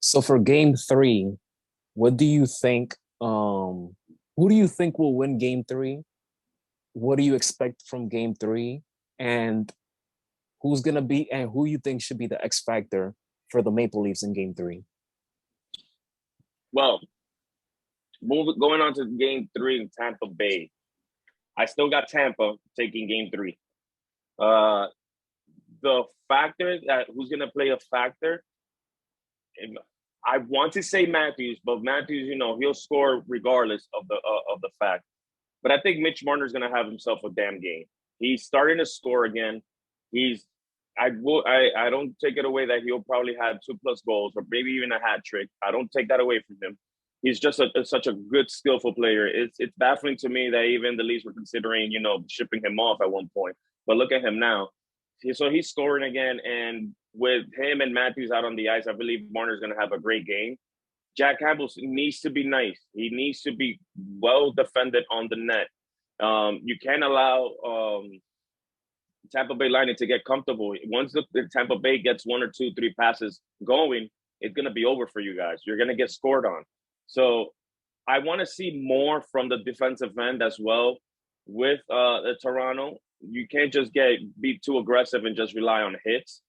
So for game three, what do you think? Who do you think will win game three? What do you expect from game three? And who's gonna be and who you think should be the X factor for the Maple Leafs in game three? Well, going on to game three in Tampa Bay. I still got Tampa taking game three. Uh, the factor that who's going to play a factor, I want to say Matthews, but Matthews, he'll score regardless of the fact. But I think Mitch Marner is going to have himself a damn game. He's starting to score again. He's I don't take it away that he'll probably have 2+ goals or maybe even a hat trick. I don't take that away from him. He's just such a good, skillful player. It's baffling to me that even the Leafs were considering, shipping him off at one point. But look at him now. So he's scoring again, and with him and Matthews out on the ice, I believe Marner's going to have a great game. Jack Campbell needs to be nice. He needs to be well defended on the net. You can't allow Tampa Bay Lightning to get comfortable. Once the Tampa Bay gets one or two, three passes going, it's going to be over for you guys. You're going to get scored on. So I want to see more from the defensive end as well with the Toronto. You can't just be too aggressive and just rely on hits.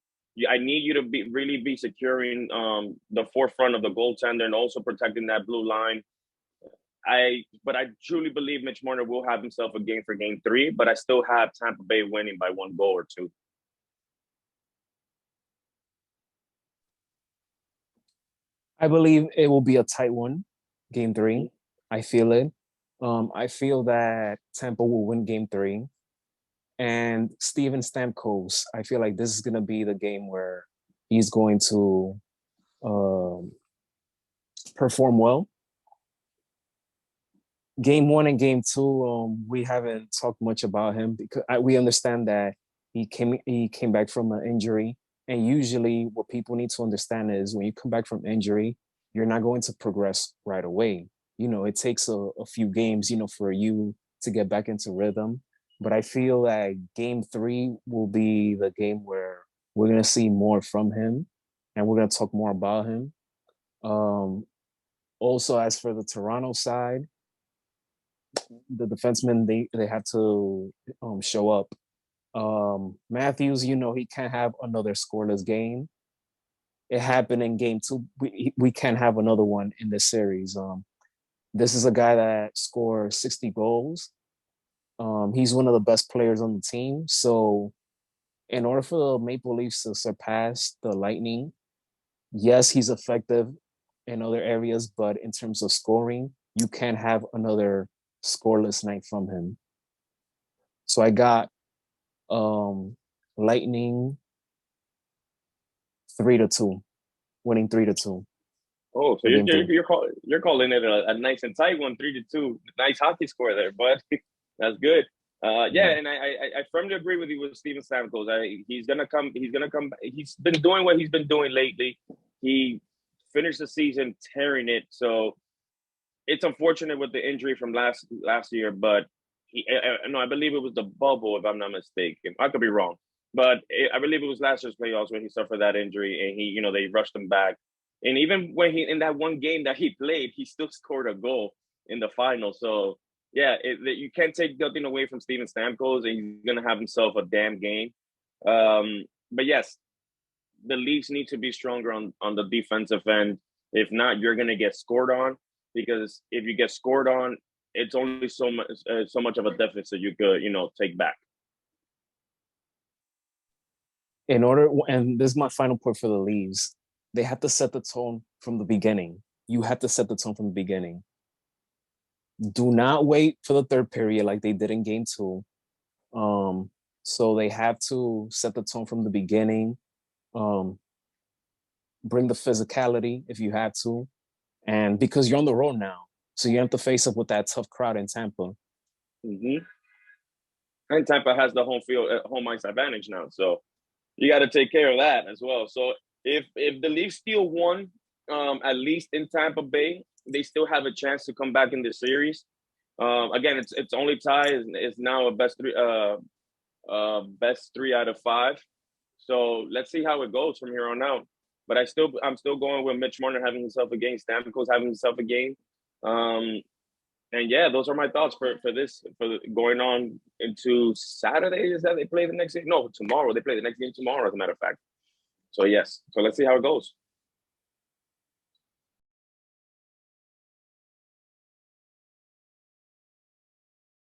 I need you to really be securing the forefront of the goaltender and also protecting that blue line. But I truly believe Mitch Marner will have himself a game for game three, but I still have Tampa Bay winning by 1 goal or 2. I believe it will be a tight one, game three. I feel it. I feel that Tampa will win game three. And Steven Stamkos, I feel like this is going to be the game where he's going to um, perform well. Game one and game two, we haven't talked much about him because we understand that he came back from an injury, and usually what people need to understand is when you come back from injury, you're not going to progress right away. It takes a few games, for you to get back into rhythm. But I feel that game three will be the game where we're gonna see more from him, and we're gonna talk more about him. Um, Also, as for the Toronto side, the defensemen they had to show up. Matthews, he can't have another scoreless game. It happened in game two. We can't have another one in this series. This is a guy that scored 60 goals. He's one of the best players on the team. So, in order for the Maple Leafs to surpass the Lightning, yes, he's effective in other areas, but in terms of scoring, you can't have another scoreless night from him. So I got Lightning 3-2, winning 3-2 Oh, so for you're game you're, three. you're, call, you're calling it a nice and tight one, 3-2. Nice hockey score there, but that's good. Yeah, Yeah. and I firmly agree with you with Steven Stamkos. He's gonna come. He's gonna come. He's been doing what he's been doing lately. He finished the season tearing it. So it's unfortunate with the injury from last year, but no, I believe it was the bubble, if I'm not mistaken. I could be wrong, but I believe it was last year's playoffs when he suffered that injury, and they rushed him back. And even when he in that one game that he played, he still scored a goal in the final. So yeah, you can't take nothing away from Steven Stamkos, and he's gonna have himself a damn game. But yes, the Leafs need to be stronger on the defensive end. If not, you're gonna get scored on because if you get scored on, it's only so much of a deficit you could take back. And this is my final point for the Leaves, they have to set the tone from the beginning. You have to set the tone from the beginning. Do not wait for the third period like they did in game two. Um, so they have to set the tone from the beginning. Um, Bring the physicality if you have to, and because you're on the road now, so you have to face up with that tough crowd in Tampa. Mm-hmm. And Tampa has the home field, home ice advantage now, so you got to take care of that as well. So if the Leafs steal one, at least in Tampa Bay, they still have a chance to come back in this series. Again, it's only tie. It's now a best three out of five. So let's see how it goes from here on out. But I'm still going with Mitch Marner having himself a game, Stamkos having himself a game. And yeah, those are my thoughts for going on into Saturday. Is that they play the next game? No, tomorrow. They play the next game tomorrow, as a matter of fact. So yes. So let's see how it goes.